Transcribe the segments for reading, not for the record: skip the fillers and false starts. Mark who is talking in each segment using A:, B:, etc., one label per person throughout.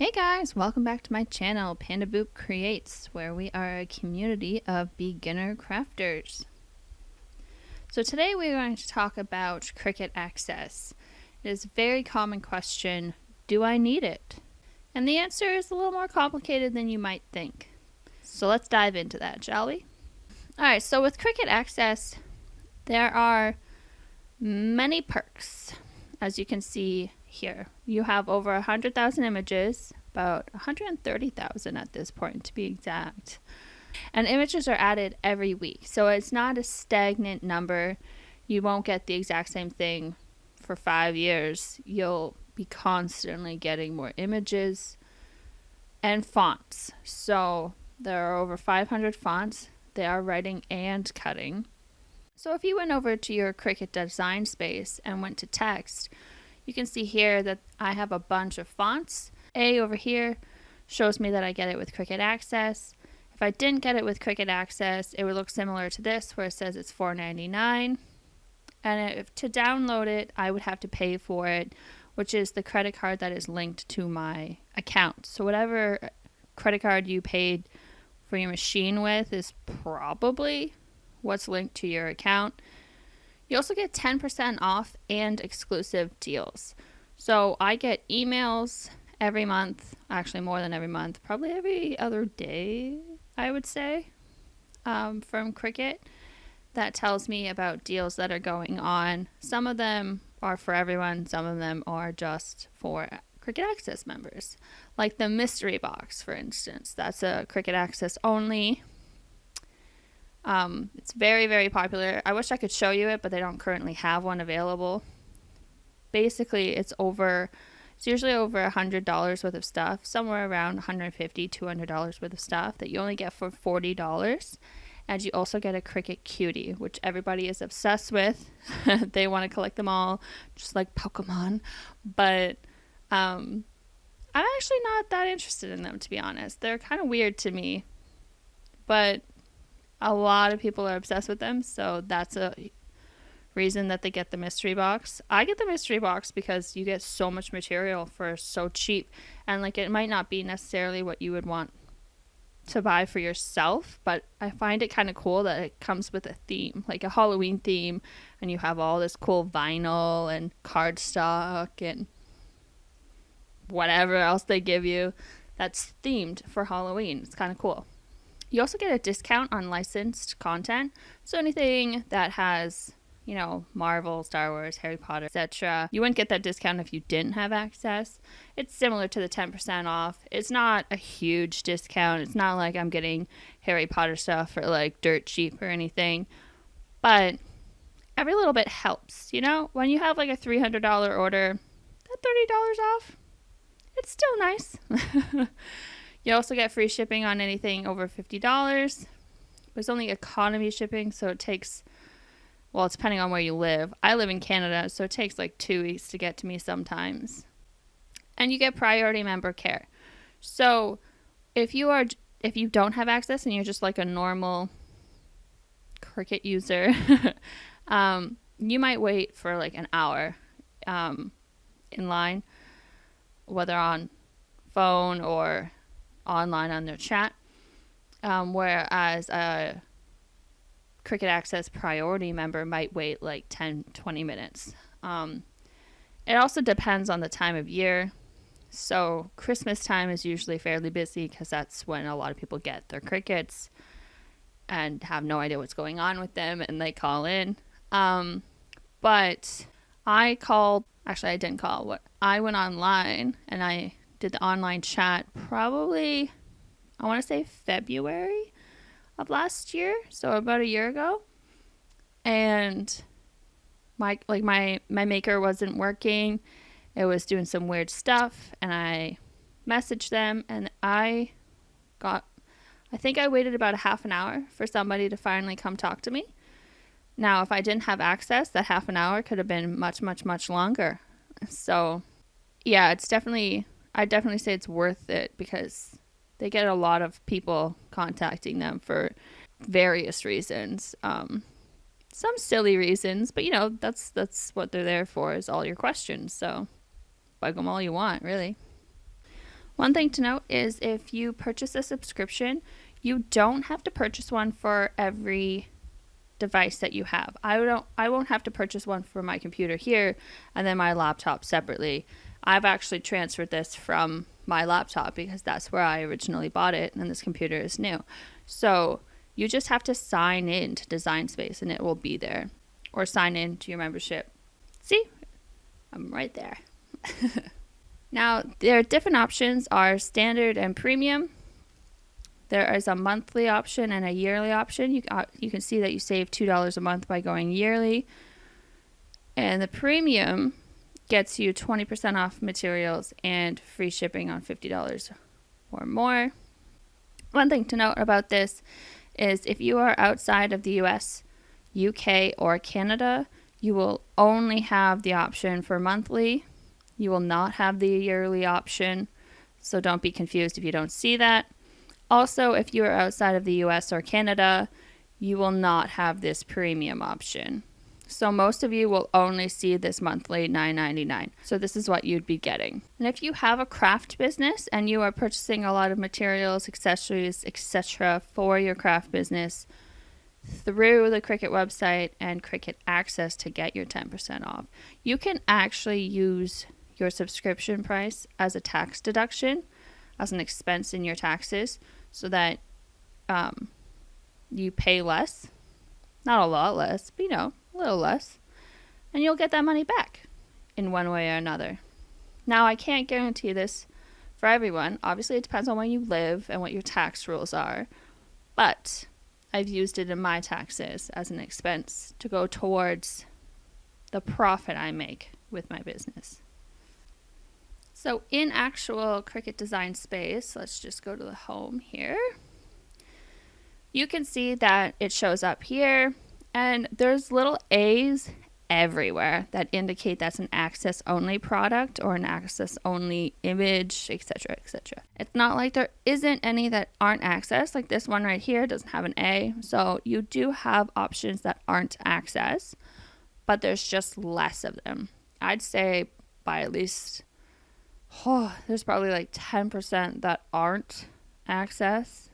A: Hey guys, welcome back to my channel, Panda Boop Creates, where we are a community of beginner crafters. So today we're going to talk about Cricut access. It is a very common question, do I need it? And the answer is a little more complicated than you might think. So let's dive into that, shall we? Alright, so with Cricut access, there are many perks. As you can see here, you have over 100,000 images, about 130,000 at this point to be exact. And images are added every week, so it's not a stagnant number. You won't get the exact same thing for 5 years. You'll be constantly getting more images and fonts. So there are over 500 fonts. They are writing and cutting. So if you went over to your Cricut design space and went to text, you can see here that I have a bunch of fonts. A over here shows me that I get it with Cricut Access. If I didn't get it with Cricut Access, it would look similar to this where it says it's $4.99. And to download it, I would have to pay for it, which is the credit card that is linked to my account. So whatever credit card you paid for your machine with is probably what's linked to your account. You also get 10% off and exclusive deals. So I get emails every month, actually more than every month, probably every other day, I would say, from Cricut that tells me about deals that are going on. Some of them are for everyone, some of them are just for Cricut Access members. Like the mystery box, for instance, that's a Cricut Access only. It's very, very popular. I wish I could show you it, but they don't currently have one available. Basically, it's usually over $100 worth of stuff, somewhere around $150, $200 worth of stuff that you only get for $40. And you also get a Cricut Cutie, which everybody is obsessed with. They want to collect them all, just like Pokemon. But I'm actually not that interested in them, to be honest. They're kind of weird to me. But a lot of people are obsessed with them, so that's a reason that they get the mystery box. I get the mystery box because you get so much material for so cheap, and like it might not be necessarily what you would want to buy for yourself, but I find it kind of cool that it comes with a theme, like a Halloween theme, and you have all this cool vinyl and cardstock and whatever else they give you that's themed for Halloween. It's kind of cool. You also get a discount on licensed content. So anything that has, Marvel, Star Wars, Harry Potter, etc. You wouldn't get that discount if you didn't have access. It's similar to the 10% off. It's not a huge discount. It's not like I'm getting Harry Potter stuff for like dirt cheap or anything. But every little bit helps, When you have like a $300 order, that $30 off, it's still nice. You also get free shipping on anything over $50. It's only economy shipping, so it takes, it's depending on where you live. I live in Canada, so it takes like 2 weeks to get to me sometimes. And you get priority member care. So if you don't have access and you're just like a normal Cricut user, you might wait for like an hour in line, whether on phone or online on their chat, whereas a Cricut Access priority member might wait like 10-20 minutes. It also depends on the time of year. So Christmas time is usually fairly busy because that's when a lot of people get their Cricuts and have no idea what's going on with them, and they call in. But I didn't call. I went online and I did the online chat probably, I want to say February of last year, so about a year ago. And my maker wasn't working. It was doing some weird stuff, and I messaged them, and I think I waited about a half an hour for somebody to finally come talk to me. Now, if I didn't have access, that half an hour could have been much, much, much longer. So yeah, I'd definitely say it's worth it because they get a lot of people contacting them for various reasons. Some silly reasons, but that's what they're there for, is all your questions. So bug them all you want, really. One thing to note is if you purchase a subscription, you don't have to purchase one for every device that you have. I won't have to purchase one for my computer here and then my laptop separately. I've actually transferred this from my laptop because that's where I originally bought it, and this computer is new. So you just have to sign in to Design Space and it will be there, or sign in to your membership. See, I'm right there. Now, their different options are standard and premium. There is a monthly option and a yearly option. You can see that you save $2 a month by going yearly. And the premium gets you 20% off materials and free shipping on $50 or more. One thing to note about this is if you are outside of the US, UK, or Canada, you will only have the option for monthly. You will not have the yearly option, so don't be confused if you don't see that. Also, if you are outside of the US or Canada, you will not have this premium option. So most of you will only see this monthly $9.99. So this is what you'd be getting. And if you have a craft business and you are purchasing a lot of materials, accessories, etc. for your craft business through the Cricut website and Cricut Access to get your 10% off, you can actually use your subscription price as a tax deduction, as an expense in your taxes, so that you pay less. Not a lot less, but a little less. And you'll get that money back in one way or another. Now, I can't guarantee this for everyone. Obviously, it depends on where you live and what your tax rules are. But I've used it in my taxes as an expense to go towards the profit I make with my business. So in actual Cricut Design Space, let's just go to the home here. You can see that it shows up here, and there's little A's everywhere that indicate that's an access only product or an access only image, etc., etc. It's not like there isn't any that aren't access. Like this one right here doesn't have an A, so you do have options that aren't access, but there's just less of them. I'd say by at least there's probably like 10% that aren't access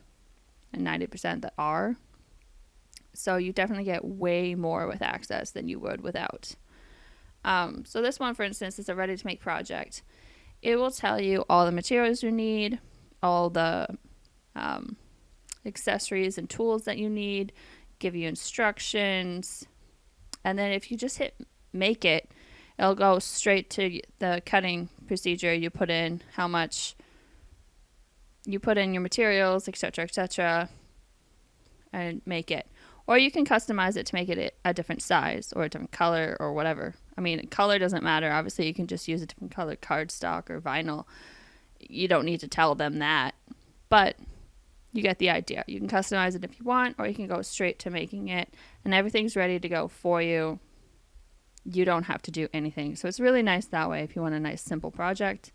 A: and 90% that are. So you definitely get way more with access than you would without. So this one, for instance, is a ready to make project. It will tell you all the materials you need, all the accessories and tools that you need, give you instructions. And then if you just hit make it, it'll go straight to the cutting procedure. You put in how much, you put in your materials, etc., and make it. Or you can customize it to make it a different size or a different color or whatever. I mean, color doesn't matter. Obviously, you can just use a different color cardstock or vinyl. You don't need to tell them that, but you get the idea. You can customize it if you want, or you can go straight to making it, and everything's ready to go for you. You don't have to do anything. So it's really nice that way if you want a nice simple project.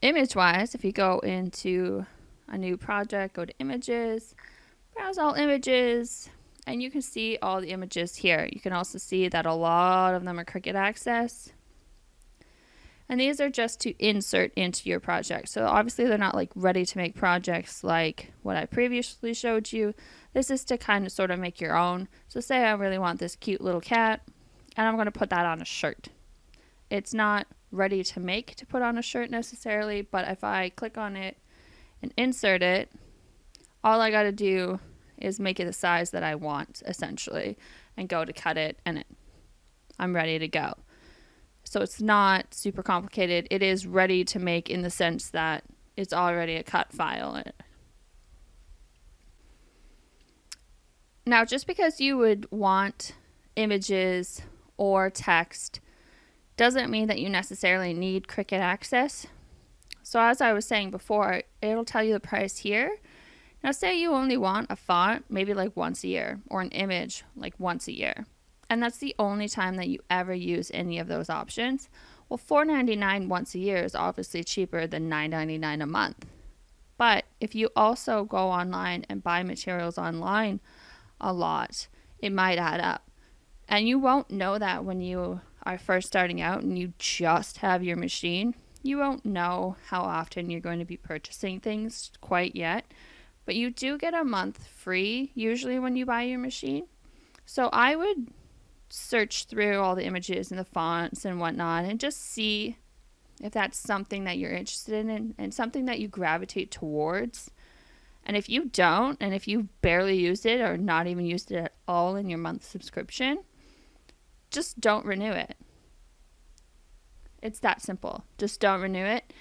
A: Image-wise, if you go into a new project, go to images, browse all images, and you can see all the images here. You can also see that a lot of them are Cricut Access. And these are just to insert into your project. So obviously they're not like ready to make projects like what I previously showed you. This is to kind of sort of make your own. So say I really want this cute little cat, and I'm going to put that on a shirt. It's not ready to make to put on a shirt necessarily, but if I click on it and insert it, all I got to do is make it the size that I want, essentially, and go to cut it, and I'm ready to go. So it's not super complicated. It is ready to make in the sense that it's already a cut file. Now, just because you would want images or text doesn't mean that you necessarily need Cricut Access. So as I was saying before, it'll tell you the price here. Now say you only want a font maybe like once a year, or an image like once a year, and that's the only time that you ever use any of those options. Well, $4.99 once a year is obviously cheaper than $9.99 a month. But if you also go online and buy materials online a lot, it might add up. And you won't know that when you are first starting out and you just have your machine. You won't know how often you're going to be purchasing things quite yet, but you do get a month free usually when you buy your machine. So I would search through all the images and the fonts and whatnot and just see if that's something that you're interested in and something that you gravitate towards. And if you don't, and if you barely used it or not even used it at all in your month subscription, just don't renew it. It's that simple. Just don't renew it.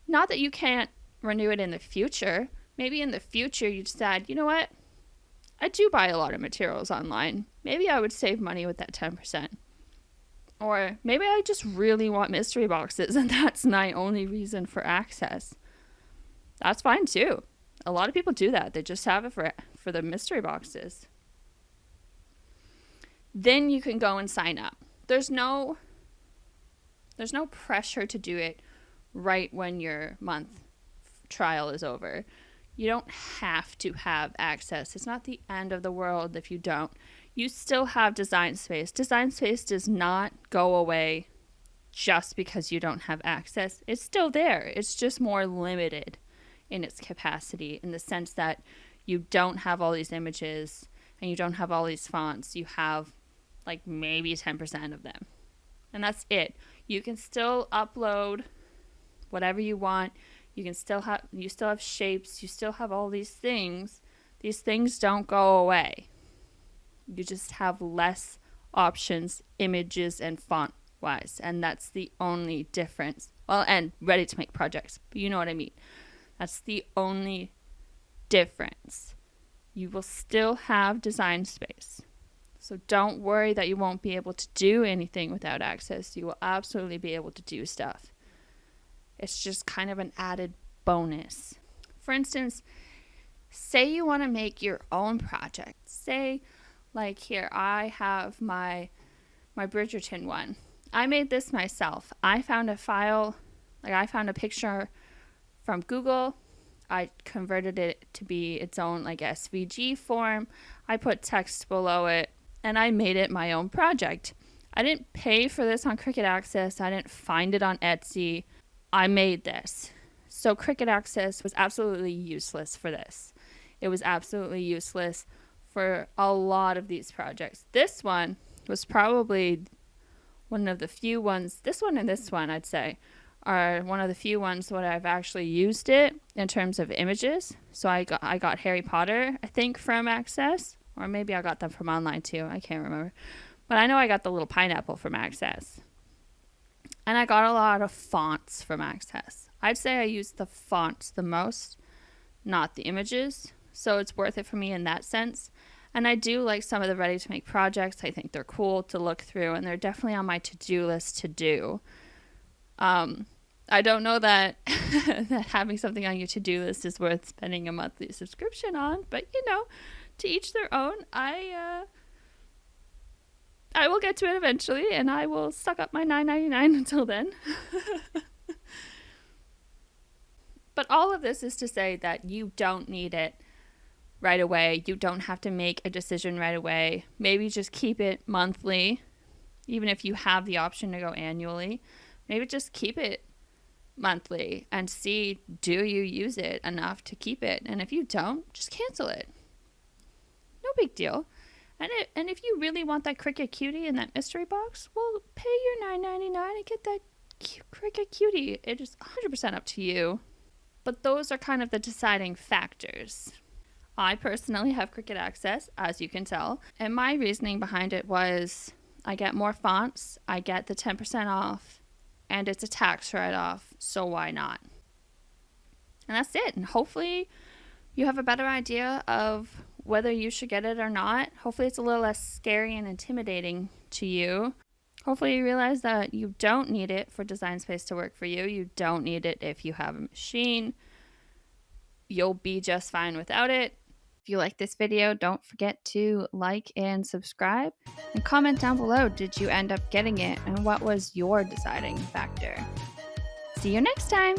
A: Not that you can't renew it in the future. Maybe in the future you decide, you know what? I do buy a lot of materials online. Maybe I would save money with that 10%. Or maybe I just really want mystery boxes and that's my only reason for access. That's fine too. A lot of people do that. They just have it for the mystery boxes. Then you can go and sign up. There's no pressure to do it right when your month trial is over. You don't have to have access. It's not the end of the world if you don't. You still have design space. Design space does not go away just because you don't have access. It's still there. It's just more limited in its capacity in the sense that you don't have all these images and you don't have all these fonts. You have like maybe 10% of them. And that's it. You can still upload whatever you want. You still have shapes. You still have all these things. These things don't go away. You just have less options, images and font wise. And that's the only difference. Well, and ready to make projects, but you know what I mean. That's the only difference. You will still have design space. So don't worry that you won't be able to do anything without access. You will absolutely be able to do stuff. It's just kind of an added bonus. For instance, say you want to make your own project. Say, like here, I have my Bridgerton one. I made this myself. I found a file, I found a picture from Google. I converted it to be its own SVG form. I put text below it, and I made it my own project. I didn't pay for this on Cricut Access. I didn't find it on Etsy. I made this. So Cricut Access was absolutely useless for this. It was absolutely useless for a lot of these projects. This one was probably one of the few ones, this one and this one I'd say, are one of the few ones where I've actually used it in terms of images. So I got Harry Potter, I think, from Access, or maybe I got them from online too. I can't remember. But I know I got the little pineapple from Access. And I got a lot of fonts from Access. I'd say I used the fonts the most, not the images. So it's worth it for me in that sense. And I do like some of the ready-to-make projects. I think they're cool to look through, and they're definitely on my to-do list to do. I don't know that that having something on your to-do list is worth spending a monthly subscription on, but to each their own. I will get to it eventually, and I will suck up my $9.99 until then. But all of this is to say that you don't need it right away. You don't have to make a decision right away. Maybe just keep it monthly, even if you have the option to go annually. Maybe just keep it monthly and see, do you use it enough to keep it? And if you don't, just cancel it. No big deal. And if you really want that Cricut Cutie in that mystery box, well, pay your $9.99 and get that Cricut Cutie. It is 100% up to you. But those are kind of the deciding factors. I personally have Cricut Access, as you can tell. And my reasoning behind it was I get more fonts, I get the 10% off, and it's a tax write-off, so why not? And that's it. And hopefully you have a better idea of whether you should get it or not. Hopefully it's a little less scary and intimidating to you. Hopefully you realize that you don't need it for design space to work for you. You don't need it if you have a machine. You'll be just fine without it. If you like this video, don't forget to like and subscribe. And comment down below, did you end up getting it? And what was your deciding factor? See you next time!